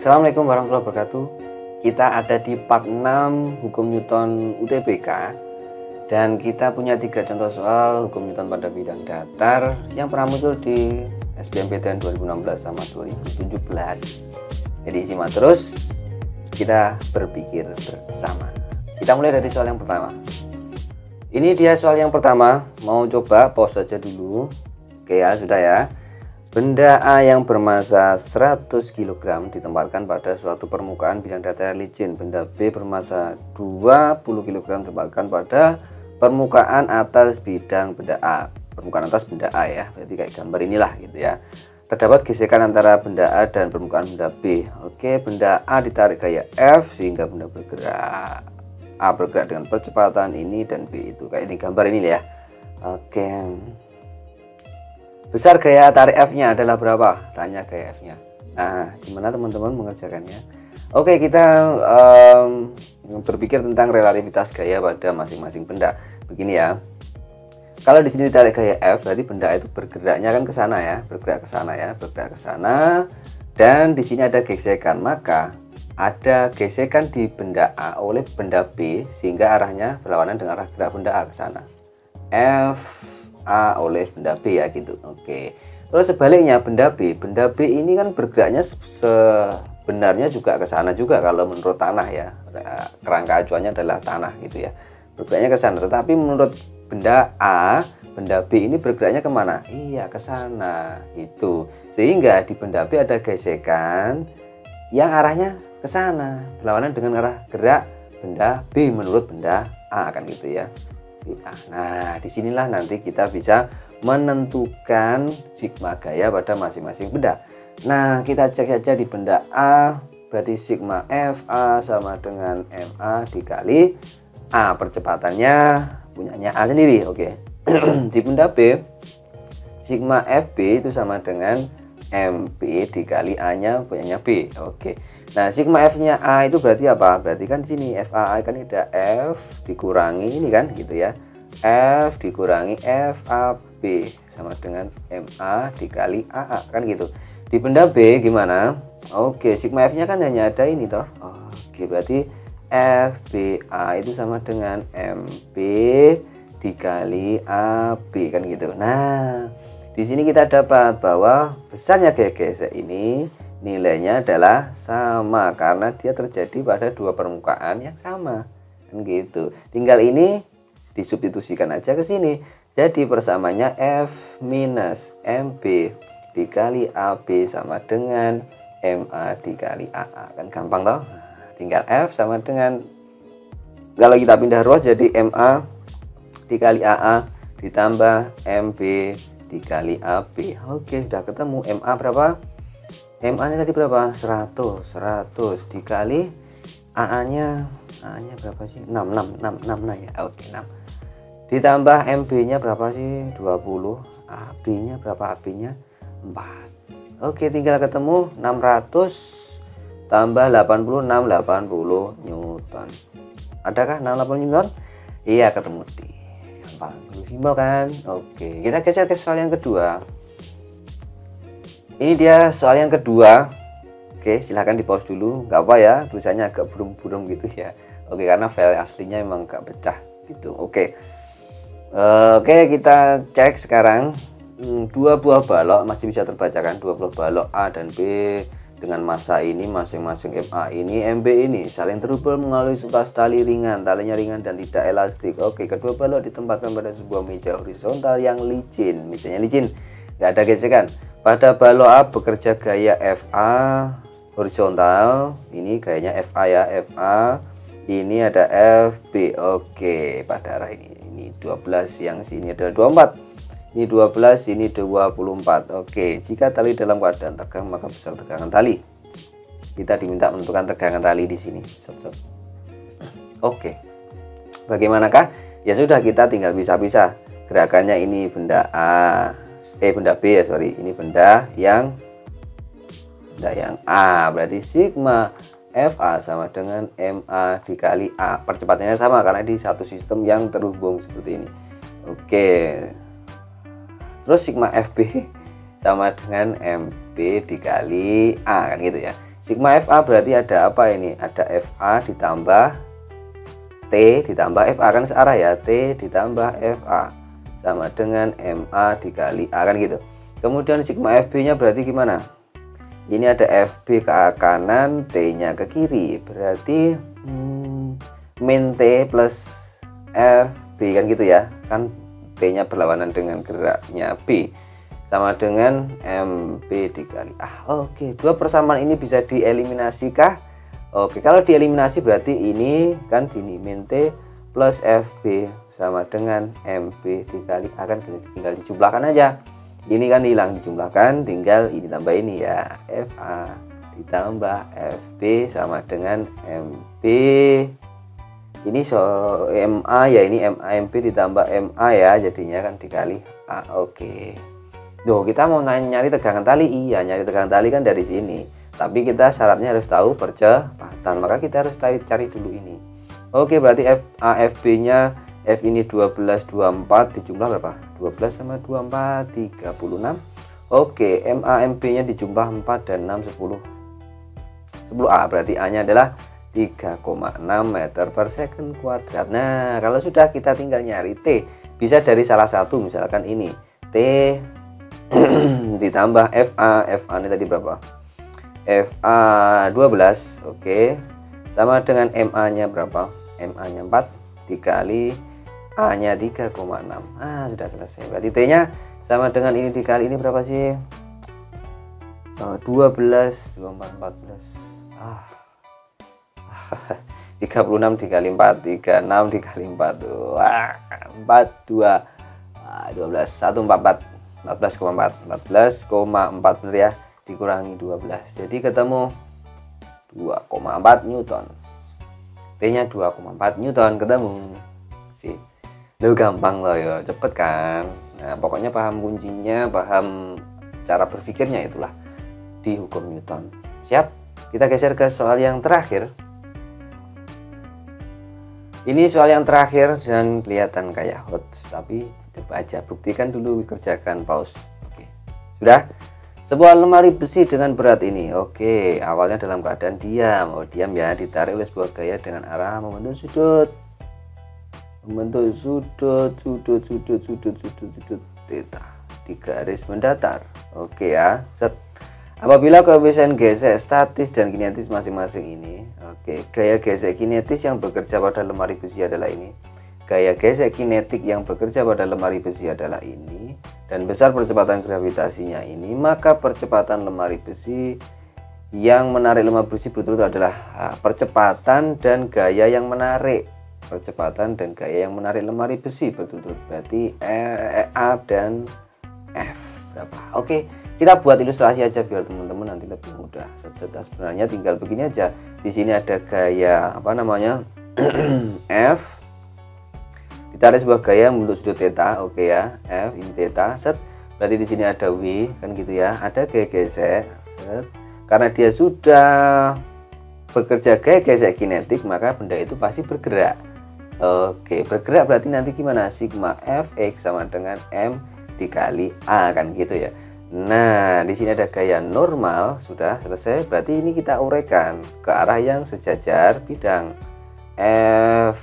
Assalamualaikum warahmatullahi wabarakatuh. Kita ada di part 6 hukum Newton UTBK dan kita punya 3 contoh soal hukum Newton pada bidang datar yang pernah muncul di SBMPTN 2016 sama 2017. Jadi simak terus, kita berpikir bersama. Kita mulai dari soal yang pertama. Ini dia soal yang pertama, mau coba pause aja dulu. Oke ya, sudah ya. Benda A yang bermasa 100 kg ditempatkan pada suatu permukaan bidang datar licin. Benda B bermasa 20 kg ditempatkan pada permukaan atas bidang benda A. Permukaan atas benda A ya, berarti kayak gambar inilah gitu ya. Terdapat gesekan antara benda A dan permukaan benda B. Oke, benda A ditarik gaya F sehingga benda bergerak. A bergerak dengan percepatan ini dan B itu kayak ini gambar ini ya. Oke. Besar gaya tarik F-nya adalah berapa? Tanya gaya F-nya. Nah, gimana teman-teman mengerjakannya? Oke, kita berpikir tentang relativitas gaya pada masing-masing benda. Begini ya. Kalau di sini ditarik gaya F, berarti benda itu bergeraknya kan ke sana ya, bergerak ke sana ya, bergerak ke sana. Dan di sini ada gesekan, maka ada gesekan di benda A oleh benda B sehingga arahnya berlawanan dengan arah gerak benda A ke sana. F A oleh benda B ya gitu. Oke. Terus sebaliknya benda B ini kan bergeraknya sebenarnya juga ke sana juga kalau menurut tanah ya. Kerangka acuannya adalah tanah gitu ya. Bergeraknya ke sana. Tetapi menurut benda A, benda B ini bergeraknya kemana? Iya, ke sana gitu. Sehingga di benda B ada gesekan yang arahnya ke sana, berlawanan dengan arah gerak benda B menurut benda A kan gitu ya. Nah, disinilah nanti kita bisa menentukan sigma gaya pada masing-masing benda. Nah, kita cek saja di benda A, berarti sigma FA sama dengan MA dikali A, percepatannya punyanya A sendiri. Oke. Di benda B, sigma FB itu sama dengan MP dikali A-nya punyanya B. Oke. Nah, sigma F-nya A itu berarti apa? Berarti kan di sini FA kan ada F dikurangi ini kan gitu ya. F dikurangi FAB sama dengan MA dikali AA kan gitu. Di benda B gimana? Oke, sigma F-nya kan hanya ada ini toh. Oke, berarti FBA itu sama dengan MP dikali AB kan gitu. Nah, di sini kita dapat bahwa besarnya gaya gesek ini nilainya adalah sama karena dia terjadi pada dua permukaan yang sama kan gitu. Tinggal ini disubstitusikan aja ke sini. Jadi persamanya F minus MB dikali AB sama dengan MA dikali AA kan gampang toh. Tinggal F sama dengan, kalau kita pindah ruas jadi MA dikali AA ditambah MB dikali AB. Oke, sudah ketemu. MA berapa? MA nya tadi berapa? 100 dikali AA nya berapa sih? 6 nah ya. Oke, 6 ditambah MB nya berapa sih? 20. AB nya berapa? AB nya 4. Oke, tinggal ketemu 600 tambah 86 80 Newton. Adakah 80 Newton? Iya, ketemu di gampang, simpel kan? Oke, kita geser ke soal yang kedua. Ini dia soal yang kedua. Oke, silahkan di pause dulu, nggak apa ya, tulisannya agak burung-burung gitu ya. Oke, karena file aslinya emang nggak pecah gitu. Oke, kita cek sekarang. Dua buah balok masih bisa terbacakan, dua buah balok A dan B dengan massa ini masing-masing MA ini MB ini saling terhubung melalui sepas tali ringan, talinya ringan dan tidak elastik. Oke, kedua balok ditempatkan pada sebuah meja horizontal yang licin. Mejanya licin, nggak ada gesekan. Pada balok A bekerja gaya FA horizontal, ini gayanya FA ya, FA. Ini ada FB. Oke, pada arah ini 12, yang sini adalah 24. Ini 12, ini 24. Oke, jika tali dalam keadaan tegang maka besar tegangan tali. Kita diminta menentukan tegangan tali di sini. Oke. Bagaimanakah? Ya sudah, kita tinggal pisah-pisah. Gerakannya ini benda A. Benda B ya, sorry. Ini benda yang A. Berarti sigma FA sama dengan MA dikali A. Percepatannya sama karena di satu sistem yang terhubung seperti ini. Oke. Terus sigma FB sama dengan MB dikali A kan gitu ya. Sigma FA berarti ada apa ini? Ada FA ditambah T ditambah FA, kan searah ya. T ditambah FA sama dengan MA dikali A, kan gitu. Kemudian sigma FB nya berarti gimana? Ini ada FB ke kanan, T nya ke kiri, berarti min T plus FB, kan gitu ya. Kan T nya berlawanan dengan geraknya B, sama dengan MB dikali A. Oke, dua persamaan ini bisa dieliminasi kah? Oke, kalau dieliminasi berarti ini kan gini, min T plus FB sama dengan MB dikali A, kan tinggal dijumlahkan aja. Ini kan hilang, dijumlahkan, tinggal ini tambah ini ya. FA ditambah FB sama dengan MB. Ini MA ya, ini MB ditambah MA ya, jadinya kan dikali A. Oke. Duh, kita mau nyari tegangan tali. Iya, nyari tegangan tali kan dari sini. Tapi kita syaratnya harus tahu percepatan, maka kita harus cari dulu ini. Oke, berarti FB nya F ini 12, 24, dijumlah berapa? 12 sama 24, 36. Oke, MB nya dijumlah 4 dan 6, 10. 10A, berarti A nya adalah 3,6 meter per second kuadrat. Nah, kalau sudah, kita tinggal nyari T. Bisa dari salah satu, misalkan ini T ditambah FA. FA ini tadi berapa? FA 12, oke. Sama dengan MA nya berapa? MA nya 4 dikali A nya 3,6. Sudah selesai. Berarti T nya sama dengan ini dikali ini berapa sih? 12, 24, 14. 36 dikali 4, 36 dikali 4. 4, 2, 12, 144, 14,4 bener ya, dikurangi 12, jadi ketemu 2,4 Newton. T nya 2,4 Newton ketemu sih. Lu gampang loh ya, cepet kan. Nah, pokoknya paham kuncinya, paham cara berpikirnya, itulah di hukum Newton. Siap, kita geser ke soal yang terakhir. Ini soal yang terakhir dan kelihatan kayak hot, tapi coba aja buktikan dulu, kerjakan, pause. Oke, sudah. Sebuah lemari besi dengan berat ini. Oke, awalnya dalam keadaan diam. Oh, diam ya, ditarik oleh sebuah gaya dengan arah membentuk sudut. Membentuk sudut theta di garis mendatar. Oke ya, set. Apabila koefisien gesek statis dan kinetis masing-masing ini, oke, gaya gesek kinetis yang bekerja pada lemari besi adalah ini, gaya gesek kinetik yang bekerja pada lemari besi adalah ini, dan besar percepatan gravitasinya ini, maka percepatan lemari besi yang menarik lemari besi berturut adalah percepatan dan gaya yang menarik. Percepatan dan gaya yang menarik lemari besi berturut, berarti A dan F berapa? Oke, kita buat ilustrasi aja biar teman-teman nanti lebih mudah. Sebenarnya tinggal begini aja. Di sini ada gaya apa namanya F, ditarik sebuah gaya membentuk sudut theta. Oke ya, F ini theta. Set. Berarti di sini ada W, kan gitu ya. Ada gaya gesek. Set. Karena dia sudah bekerja gaya gesek kinetik, maka benda itu pasti bergerak. Oke, bergerak berarti nanti gimana? Sigma Fx sama dengan M dikali A, kan gitu ya. Nah, di sini ada gaya normal, sudah selesai. Berarti ini kita uraikan ke arah yang sejajar bidang. F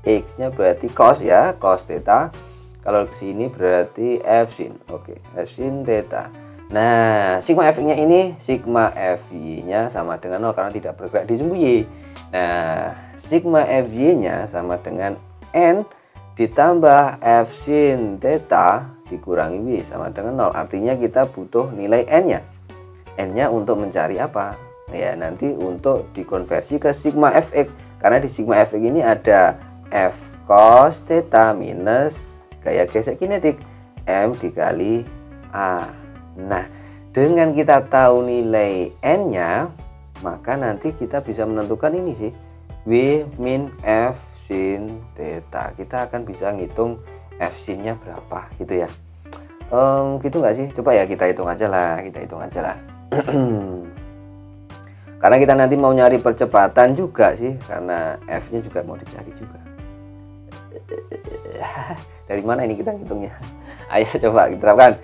X nya berarti cos ya, cos theta. Kalau ke sini berarti F sin. Oke, F sin theta. Nah, sigma F nya ini, sigma F y nya sama dengan 0 karena tidak bergerak di sumbu Y. Nah, sigma F y nya sama dengan N ditambah F sin theta dikurangi W sama dengan 0. Artinya kita butuh nilai N nya. N nya untuk mencari apa? Ya, nanti untuk dikonversi ke sigma Fx. Karena di sigma Fx ini ada F cos theta minus gaya gesek kinetik M dikali A. Nah, dengan kita tahu nilai N nya, maka nanti kita bisa menentukan ini sih, W min F sin theta. Kita akan bisa ngitung F sin nya berapa gitu ya. Gitu nggak sih? Coba ya kita hitung aja lah, karena kita nanti mau nyari percepatan juga sih, karena F nya juga mau dicari juga. Dari mana ini kita hitungnya? Ayo coba kita terapkan.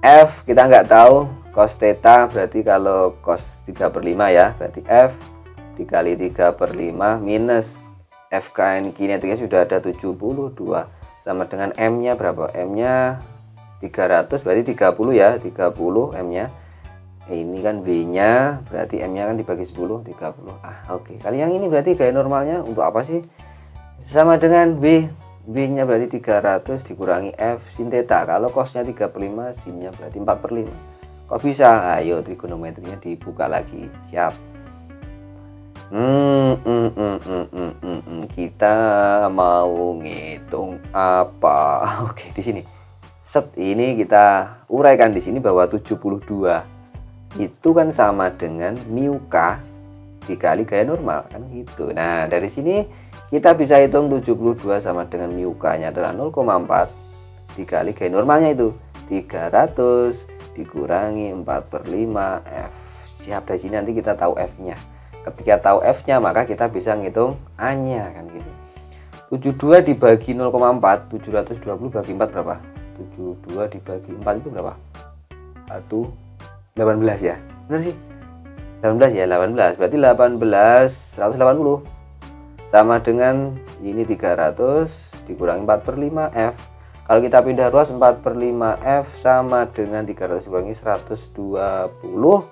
F kita nggak tahu, cos theta berarti kalau cos 3/5 ya, berarti F dikali 3/5 minus FKN kinetiknya sudah ada 72 sama dengan M nya berapa? M nya 300 berarti 30 ya, 30 M nya. Ini kan V nya berarti M nya kan dibagi 10, 30. Oke. Kali yang ini berarti gaya normalnya untuk apa sih? Sama dengan V nya berarti 300 dikurangi F sin theta. Kalau cosnya 3/5, sinnya berarti 4/5. Kok bisa? Ayo trigonometrinya dibuka lagi. Siap. Kita mau ngitung apa? Oke, di sini. Set, ini kita uraikan di sini bahwa 72 itu kan sama dengan mu K dikali gaya normal kan gitu. Nah, dari sini kita bisa hitung 72 sama dengan mu K nya adalah 0,4 dikali gaya normalnya itu 300 dikurangi 4/5 F. Siap, dari sini nanti kita tahu F nya. Ketika tahu F nya maka kita bisa ngitung A nya kan gitu. 72 dibagi 0,4, 720 bagi 4 berapa? 72 dibagi 4 itu berapa? 18 ya, benar sih, 18 ya, 18 berarti 180 sama dengan ini 300 dikurangi 4/5 F. Kalau kita pindah ruas 4/5 F sama dengan 300 dikurangi 120.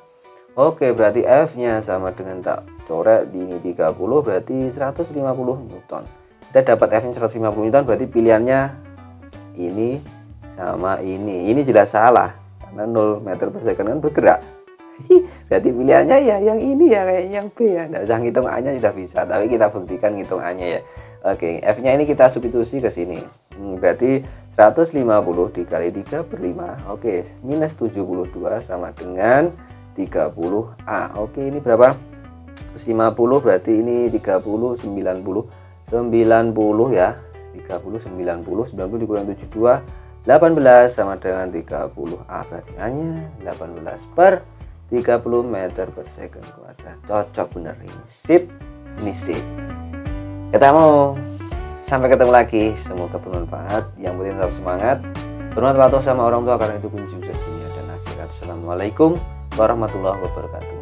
Oke, berarti F nya sama dengan, tak coret di ini 30 berarti 150 Newton. Kita dapat F nya 150 Newton, berarti pilihannya ini sama ini jelas salah karena 0 meter per second kan bergerak. Berarti pilihannya ya yang ini ya, kayak yang B ya, nggak usah ngitung A nya sudah bisa, tapi kita buktikan ngitung A nya ya. Oke, F nya ini kita substitusi ke sini, berarti 150 dikali 3/5. Oke, minus 72 sama dengan 30 A. Oke, ini berapa? 150 berarti ini 30 90 ya, 30 90 dikurangi 72 18 sama dengan 30 A, berarti hanya 18 per 30 meter per second kuadrat. Cocok bener ini, sip, ini sip. Sampai ketemu lagi, semoga bermanfaat. Yang penting tetap semangat, bermanfaat sama orang tua karena itu kunci sukses dunia dan akhirat. Assalamualaikum warahmatullahi wabarakatuh.